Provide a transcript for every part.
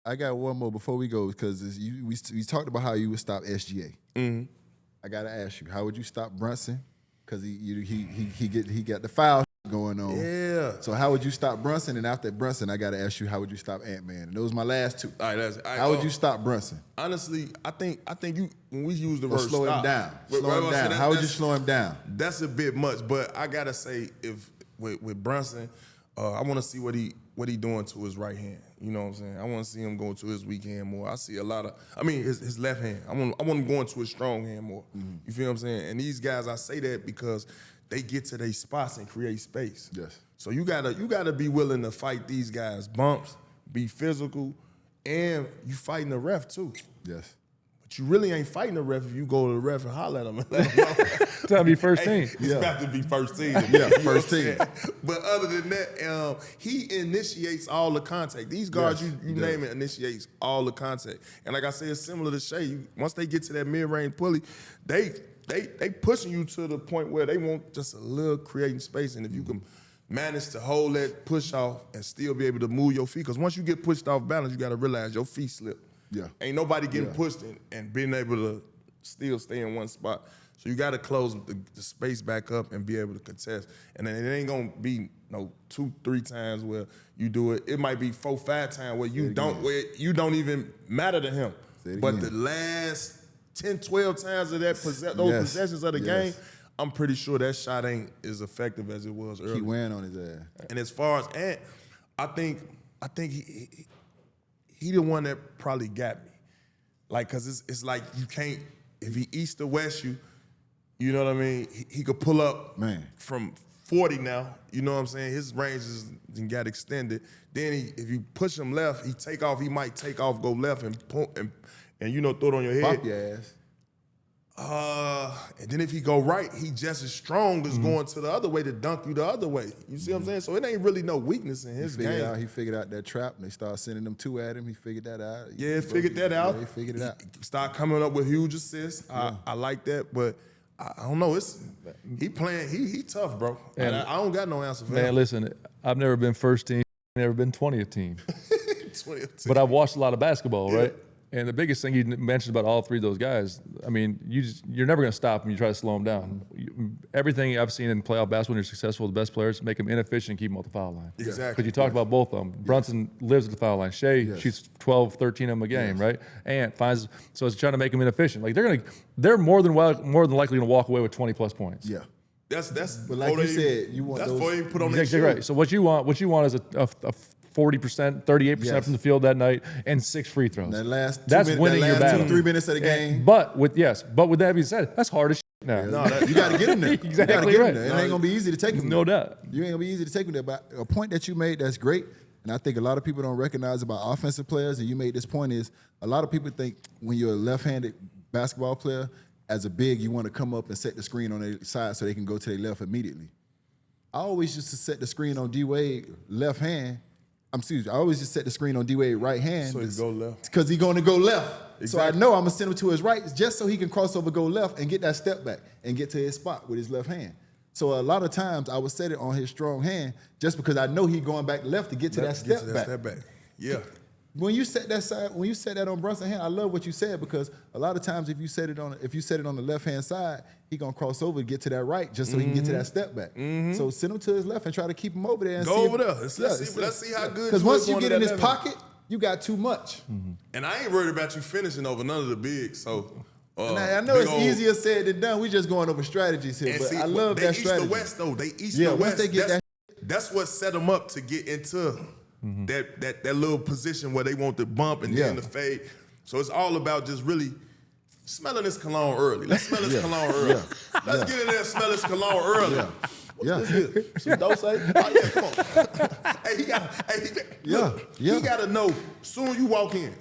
I got one more before we go because we talked about how you would stop SGA. Mm-hmm. I gotta ask you, how would you stop Brunson? Because he got the foul going on. Yeah. So how would you stop Brunson? And after Brunson, I gotta ask you, how would you stop Ant-Man? And those are my last two. All right, how would you stop Brunson? Honestly, I think you when we use the word slow stop, him down. Slow him down. How would you slow him down? That's a bit much, but I gotta say, if with Brunson, I want to see what he doing to his right hand. You know what I'm saying? I want to see him going to his weak hand more. I see a lot of, his left hand. I want him going to his strong hand more. Mm-hmm. You feel what I'm saying? And these guys, I say that because they get to their spots and create space. Yes. So you gotta be willing to fight these guys bumps, be physical, and you fighting the ref too. Yes. But you really ain't fighting the ref if you go to the ref and holler at him. And let him know. It's got to be first team. It's about to be first team. Yeah, first team. But other than that, he initiates all the contact. These guards, you name it, initiates all the contact. And like I said, it's similar to Shea. Once they get to that mid-range pulley, they pushing you to the point where they want just a little creating space. And if you can manage to hold that push off and still be able to move your feet, because once you get pushed off balance, you got to realize your feet slip. Yeah. Ain't nobody getting pushed and being able to still stay in one spot. So you got to close the space back up and be able to contest. And then it ain't going to be 2-3 times where you do it. It might be 4-5 times where you don't even matter to him. But the last 10-12 times of that those possessions of the game, I'm pretty sure that shot ain't as effective as it was earlier. He wearing on his ass. And as far as Ant, I think he the one that probably got me. Like, cause it's like you can't, if he east or west you know what I mean? He could pull up from 40 now, you know what I'm saying? His range got extended. Then if you push him left, he might take off, go left and throw it on your head. Pop your ass. And then if he go right, he just as strong as going to the other way to dunk you the other way. You see what I'm saying? So it ain't really no weakness in his game. He figured out that trap, and they started sending them two at him. He figured that out. He figured that out. He figured it out. Start coming up with huge assists. I like that, but I don't know. He tough, bro. And I don't got no answer for that. Man, listen, I've never been first team, never been 20th team. 20th team. But I've watched a lot of basketball, right? And the biggest thing you mentioned about all three of those guys, you're never going to stop them. You try to slow them down. Everything I've seen in playoff basketball when you're successful with the best players, make them inefficient and keep them off the foul line. Exactly. Because you talked about both of them. Brunson lives at the foul line. Shea shoots 12, 13 of them a game, right? Ant finds, so it's trying to make them inefficient. Like they're more than likely going to walk away with 20+ points. Yeah. That's but like you said, you want that's those. before you put on exactly right. So what you want is a 40%, 38% from the field that night, and 6 free throws. That's winning your battle. 2-3 minutes of the game. But with that being said, that's hard as shit now. You got to get him there. Exactly right. It ain't gonna be easy to take him. No doubt. You ain't gonna be easy to take him there. But a point that you made that's great, and I think a lot of people don't recognize about offensive players, and you made this point, is a lot of people think when you're a left-handed basketball player, as a big, you want to come up and set the screen on their side so they can go to their left immediately. I always used to set the screen on D-Wade left hand. I always just set the screen on D-Wade right hand. So he go left. Because he's going to go left. Exactly. So I know I'm going to send him to his right just so he can cross over, go left, and get that step back and get to his spot with his left hand. So a lot of times I would set it on his strong hand just because I know he's going back left to get to that step back. Yeah. When you set that on Brunson's hand, I love what you said, because a lot of times if you set it on the left hand side, he gonna cross over to get to that right just so he can get to that step back. So send him to his left and try to keep him over there and go over there. Let's see how good. Because once you get in his pocket, you got too much. And I ain't worried about you finishing over none of the bigs. So and I know it's easier said than done. We just going over strategies here, but I love that strategy. East to west though. They east to west. Once they get that's what set them up to get into that little position where they want the bump and then the fade. So it's all about just really smelling this cologne early. Let's smell this cologne early. Let's get in there and smell this cologne early. Some dose. Oh yeah, come on. He gotta know soon as you walk in,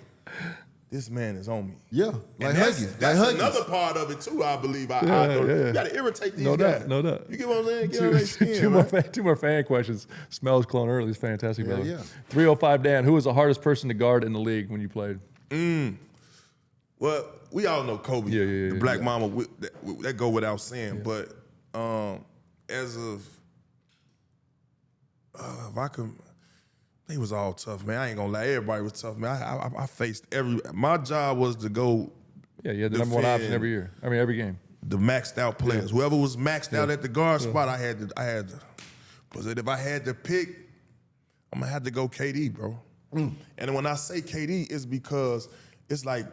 this man is on me. Yeah, like Huggies. That's another part of it too, I believe. You gotta irritate these guys. No doubt. You get what I'm saying? Get on their skin, two more fan questions. Smells clone early is fantastic, brother. Yeah. 305 Dan, who was the hardest person to guard in the league when you played? Well, we all know Kobe, the Black Mama. That go without saying. But as of, if I could, They was all tough, man. I ain't gonna lie. Everybody was tough, man. I faced my job was to go. Yeah, you had the number one option every year. I mean, every game. The maxed out players. Whoever was maxed out at the guard spot, I had to. But if I had to pick, I'm gonna have to go KD, bro. And when I say KD, it's because it's like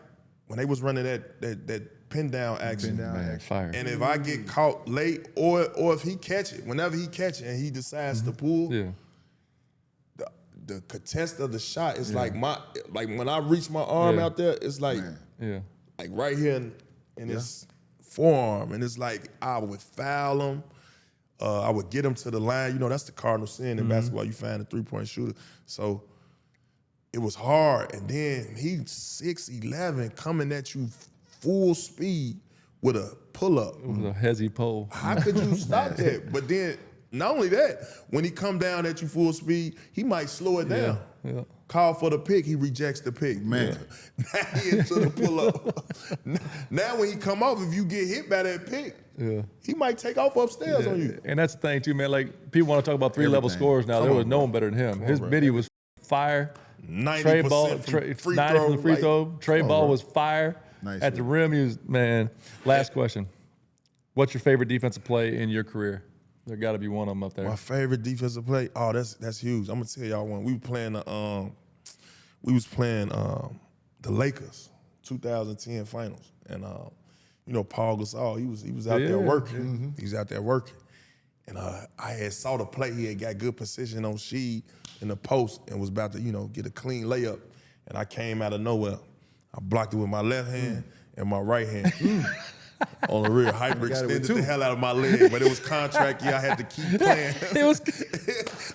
when they was running that pin down action. Fire. And if I get caught late, or if he catch it, whenever he catch it and he decides to pull, the contest of the shot is like when I reach my arm out there, it's like like right here in his forearm, and it's like I would foul him. I would get him to the line. You know, that's the cardinal sin in basketball. You find a 3-point shooter. So it was hard. And then he's 6'11", coming at you full speed with a pull-up. With a hezzy pole. How could you stop that? But then, not only that, when he come down at you full speed, he might slow it down. Yeah. Call for the pick, he rejects the pick. Man, now he into the pull-up. Now when he come off, if you get hit by that pick, he might take off upstairs on you. And that's the thing too, man. Like people want to talk about three-level scores now. There was no one better than him. His biddy was fire. 90% from 90 from the free throw. Trey ball was fire. Nice, At the rim, he was, man. Last question. What's your favorite defensive play in your career? There got to be one of them up there. My favorite defensive play? Oh, that's huge. I'm gonna tell y'all one. We was playing the Lakers 2010 finals, and you know Paul Gasol. He was out there working. He was out there working, and I had saw the play. He had got good position on Sheed in the post and was about to get a clean layup, and I came out of nowhere. I blocked it with my left hand and my right hand. On the real, hyperextended the hell out of my leg, but it was contract year. I had to keep playing.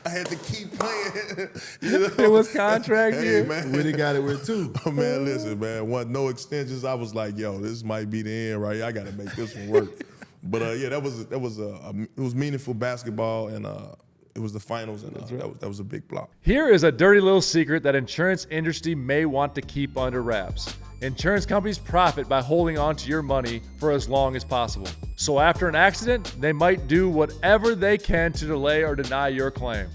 I had to keep playing. It was contract year. Man. Really got it with two. Man, listen, man. No extensions. I was like, yo, this might be the end, right? I got to make this one work. But that was meaningful basketball, and it was the finals, and that was a big block. Here is a dirty little secret that insurance industry may want to keep under wraps. Insurance companies profit by holding on to your money for as long as possible. So after an accident, they might do whatever they can to delay or deny your claim.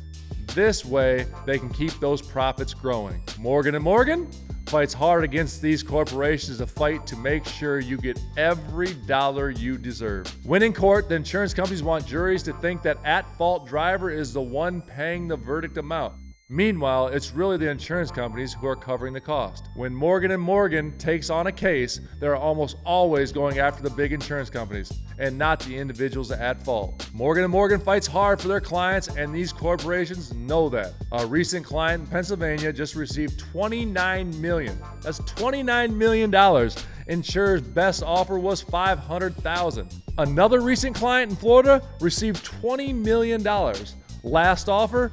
This way, they can keep those profits growing. Morgan & Morgan fights hard against these corporations to fight to make sure you get every dollar you deserve. When in court, the insurance companies want juries to think that at-fault driver is the one paying the verdict amount. Meanwhile, it's really the insurance companies who are covering the cost. When Morgan & Morgan takes on a case, they're almost always going after the big insurance companies and not the individuals at fault. Morgan & Morgan fights hard for their clients, and these corporations know that. A recent client in Pennsylvania just received $29 million. That's $29 million. Insurer's best offer was $500,000. Another recent client in Florida received $20 million. Last offer,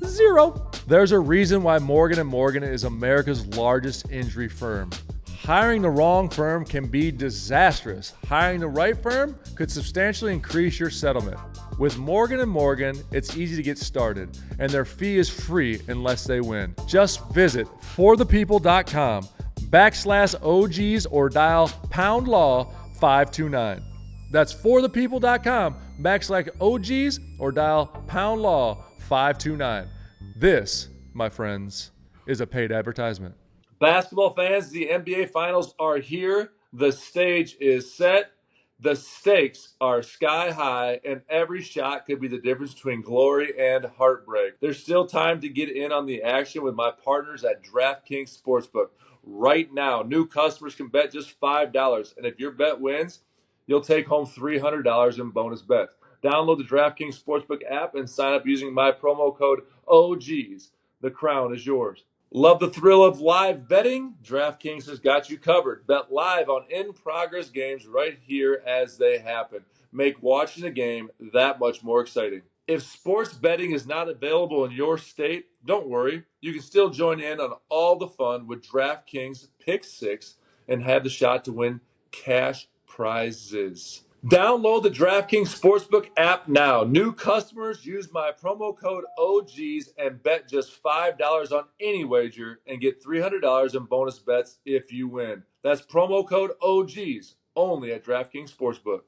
$0. There's a reason why Morgan & Morgan is America's largest injury firm. Hiring the wrong firm can be disastrous. Hiring the right firm could substantially increase your settlement. With Morgan & Morgan, it's easy to get started, and their fee is free unless they win. Just visit forthepeople.com/OGs or dial #law 529. That's forthepeople.com/OGs or dial #law 529. This, my friends, is a paid advertisement. Basketball fans, the NBA Finals are here. The stage is set. The stakes are sky high, and every shot could be the difference between glory and heartbreak. There's still time to get in on the action with my partners at DraftKings Sportsbook. Right now, new customers can bet just $5, and if your bet wins, you'll take home $300 in bonus bets. Download the DraftKings Sportsbook app and sign up using my promo code OGs. The crown is yours. Love the thrill of live betting? DraftKings has got you covered. Bet live on in-progress games right here as they happen. Make watching a game that much more exciting. If sports betting is not available in your state, don't worry. You can still join in on all the fun with DraftKings Pick 6 and have the shot to win cash prizes. Download the DraftKings Sportsbook app now. New customers use my promo code OGs and bet just $5 on any wager and get $300 in bonus bets if you win. That's promo code OGs only at DraftKings Sportsbook.